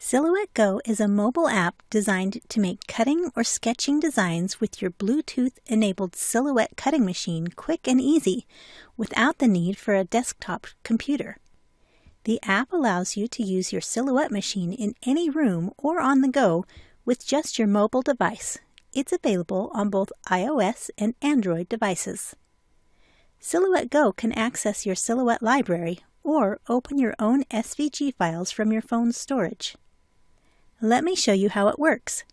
Silhouette Go is a mobile app designed to make cutting or sketching designs with your Bluetooth-enabled Silhouette cutting machine quick and easy without the need for a desktop computer. The app allows you to use your Silhouette machine in any room or on the go with just your mobile device. It's available on both iOS and Android devices. Silhouette Go can access your Silhouette library or open your own SVG files from your phone's storage. Let me show you how it works.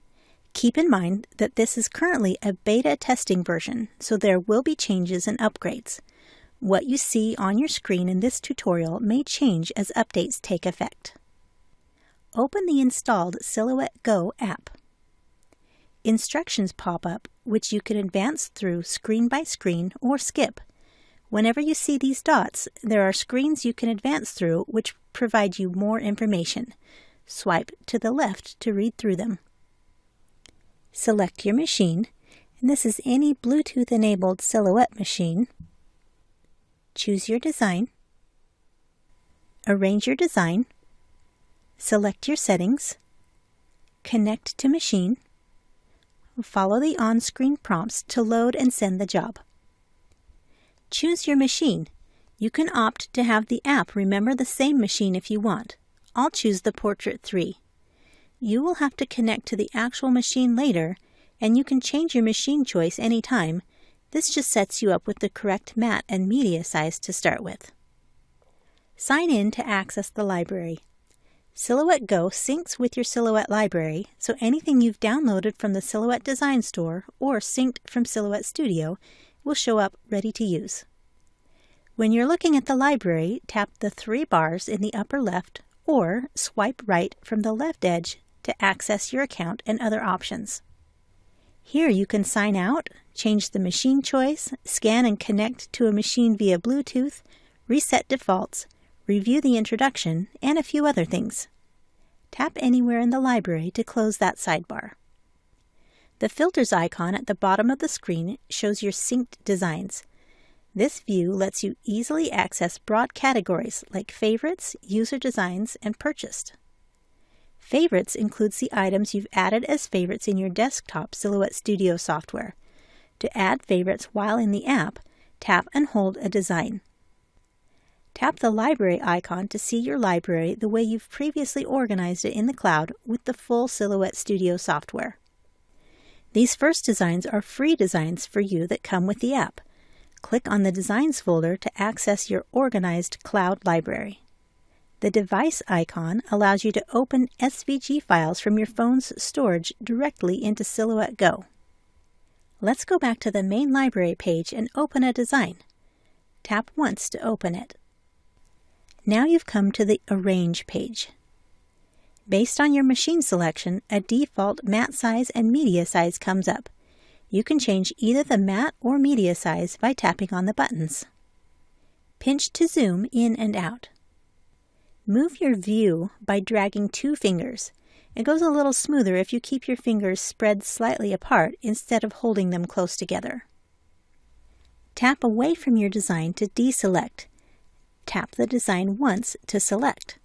Keep in mind that this is currently a beta testing version, so there will be changes and upgrades. What you see on your screen in this tutorial may change as updates take effect. Open the installed Silhouette Go app. Instructions pop up, which you can advance through screen by screen or skip. Whenever you see these dots, there are screens you can advance through which provide you more information. Swipe to the left to read through them. Select your machine, and this is any Bluetooth-enabled Silhouette machine. Choose your design. Arrange your design. Select your settings. Connect to machine. Follow the on-screen prompts to load and send the job. Choose your machine. You can opt to have the app remember the same machine if you want. I'll choose the Portrait 3. You will have to connect to the actual machine later, and you can change your machine choice anytime. This just sets you up with the correct mat and media size to start with. Sign in to access the library. Silhouette Go syncs with your Silhouette library, so anything you've downloaded from the Silhouette Design Store or synced from Silhouette Studio will show up ready to use. When you're looking at the library, tap the 3 bars in the upper left or swipe right from the left edge to access your account and other options. Here you can sign out, change the machine choice, scan and connect to a machine via Bluetooth, reset defaults, review the introduction, and a few other things. Tap anywhere in the library to close that sidebar. The filters icon at the bottom of the screen shows your synced designs. This view lets you easily access broad categories like favorites, user designs, and purchased. Favorites includes the items you've added as favorites in your desktop Silhouette Studio software. To add favorites while in the app, tap and hold a design. Tap the library icon to see your library the way you've previously organized it in the cloud with the full Silhouette Studio software. These first designs are free designs for you that come with the app. Click on the Designs folder to access your organized cloud library. The device icon allows you to open SVG files from your phone's storage directly into Silhouette Go. Let's go back to the main library page and open a design. Tap once to open it. Now you've come to the Arrange page. Based on your machine selection, a default mat size and media size comes up. You can change either the mat or media size by tapping on the buttons. Pinch to zoom in and out. Move your view by dragging 2 fingers. It goes a little smoother if you keep your fingers spread slightly apart instead of holding them close together. Tap away from your design to deselect. Tap the design once to select.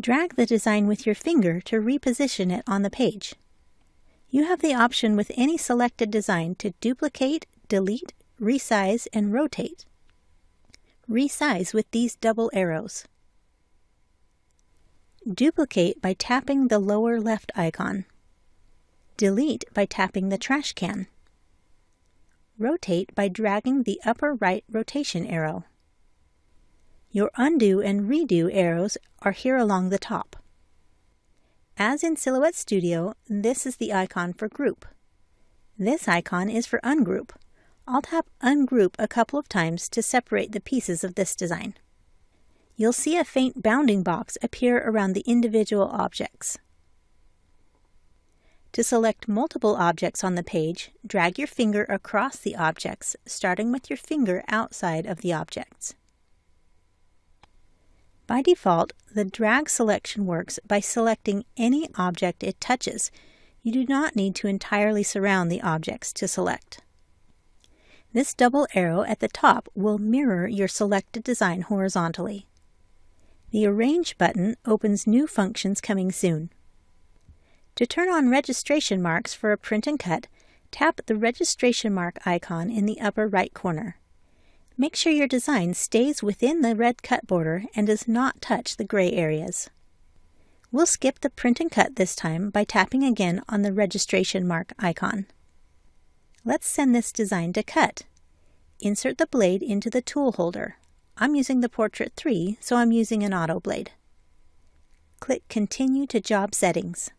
Drag the design with your finger to reposition it on the page. You have the option with any selected design to duplicate, delete, resize, and rotate. Resize with these double arrows. Duplicate by tapping the lower left icon. Delete by tapping the trash can. Rotate by dragging the upper right rotation arrow. Your undo and redo arrows are here along the top. As in Silhouette Studio, this is the icon for group. This icon is for ungroup. I'll tap ungroup a couple of times to separate the pieces of this design. You'll see a faint bounding box appear around the individual objects. To select multiple objects on the page, drag your finger across the objects, starting with your finger outside of the objects. By default, the drag selection works by selecting any object it touches. You do not need to entirely surround the objects to select. This double arrow at the top will mirror your selected design horizontally. The Arrange button opens new functions coming soon. To turn on registration marks for a print and cut, tap the registration mark icon in the upper right corner. Make sure your design stays within the red cut border and does not touch the gray areas. We'll skip the print and cut this time by tapping again on the registration mark icon. Let's send this design to cut. Insert the blade into the tool holder. I'm using the Portrait 3, so I'm using an auto blade. Click Continue to Job Settings.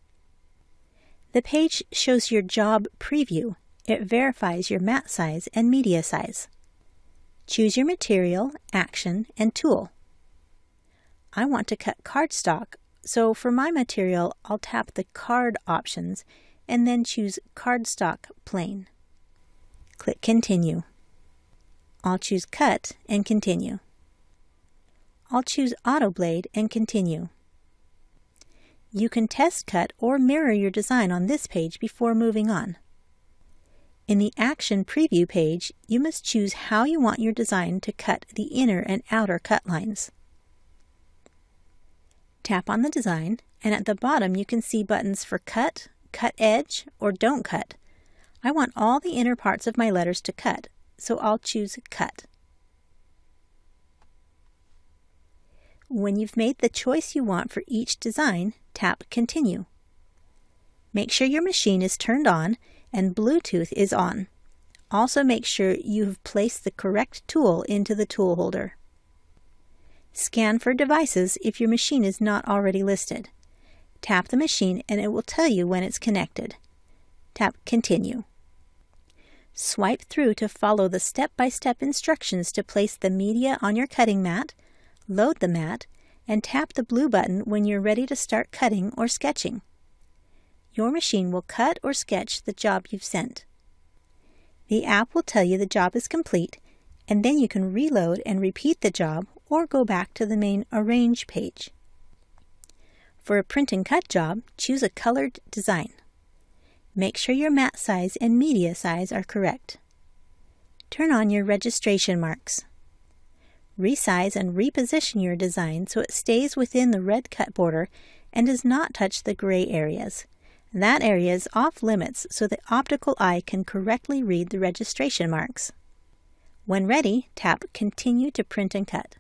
The page shows your job preview. It verifies your mat size and media size. Choose your material, action, and tool. I want to cut cardstock, so for my material, I'll tap the Card options and then choose Cardstock Plain. Click Continue. I'll choose Cut and Continue. I'll choose Auto Blade and Continue. You can test cut or mirror your design on this page before moving on. In the Action Preview page, you must choose how you want your design to cut the inner and outer cut lines. Tap on the design, and at the bottom you can see buttons for Cut, Cut Edge, or Don't Cut. I want all the inner parts of my letters to cut, so I'll choose Cut. When you've made the choice you want for each design, tap Continue. Make sure your machine is turned on and Bluetooth is on. Also make sure you've placed the correct tool into the tool holder. Scan for devices if your machine is not already listed. Tap the machine and it will tell you when it's connected. Tap Continue. Swipe through to follow the step-by-step instructions to place the media on your cutting mat, load the mat, and tap the blue button when you're ready to start cutting or sketching. Your machine will cut or sketch the job you've sent. The app will tell you the job is complete, and then you can reload and repeat the job or go back to the main Arrange page. For a print and cut job, choose a colored design. Make sure your mat size and media size are correct. Turn on your registration marks. Resize and reposition your design so it stays within the red cut border and does not touch the gray areas. That area is off limits so the optical eye can correctly read the registration marks. When ready, tap Continue to print and cut.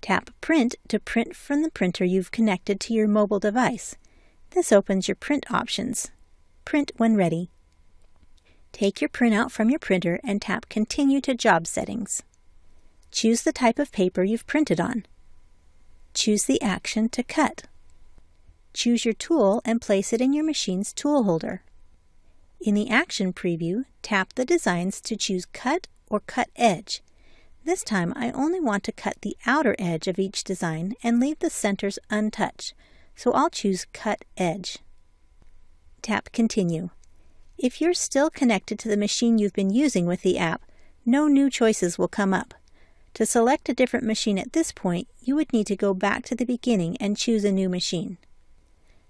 Tap Print to print from the printer you've connected to your mobile device. This opens your print options. Print when ready. Take your printout from your printer and tap Continue to Job Settings. Choose the type of paper you've printed on. Choose the action to cut. Choose your tool and place it in your machine's tool holder. In the Action Preview, tap the designs to choose Cut or Cut Edge. This time I only want to cut the outer edge of each design and leave the centers untouched, so I'll choose Cut Edge. Tap Continue. If you're still connected to the machine you've been using with the app, no new choices will come up. To select a different machine at this point, you would need to go back to the beginning and choose a new machine.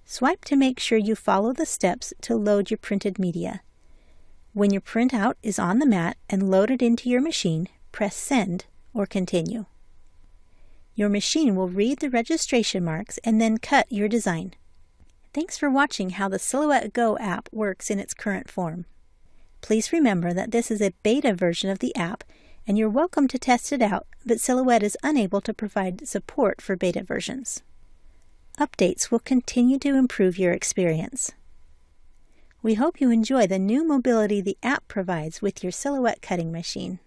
Swipe to make sure you follow the steps to load your printed media. When your printout is on the mat and loaded into your machine, press Send or Continue. Your machine will read the registration marks and then cut your design. Thanks for watching how the Silhouette Go app works in its current form. Please remember that this is a beta version of the app and you're welcome to test it out, but Silhouette is unable to provide support for beta versions. Updates will continue to improve your experience. We hope you enjoy the new mobility the app provides with your Silhouette cutting machine.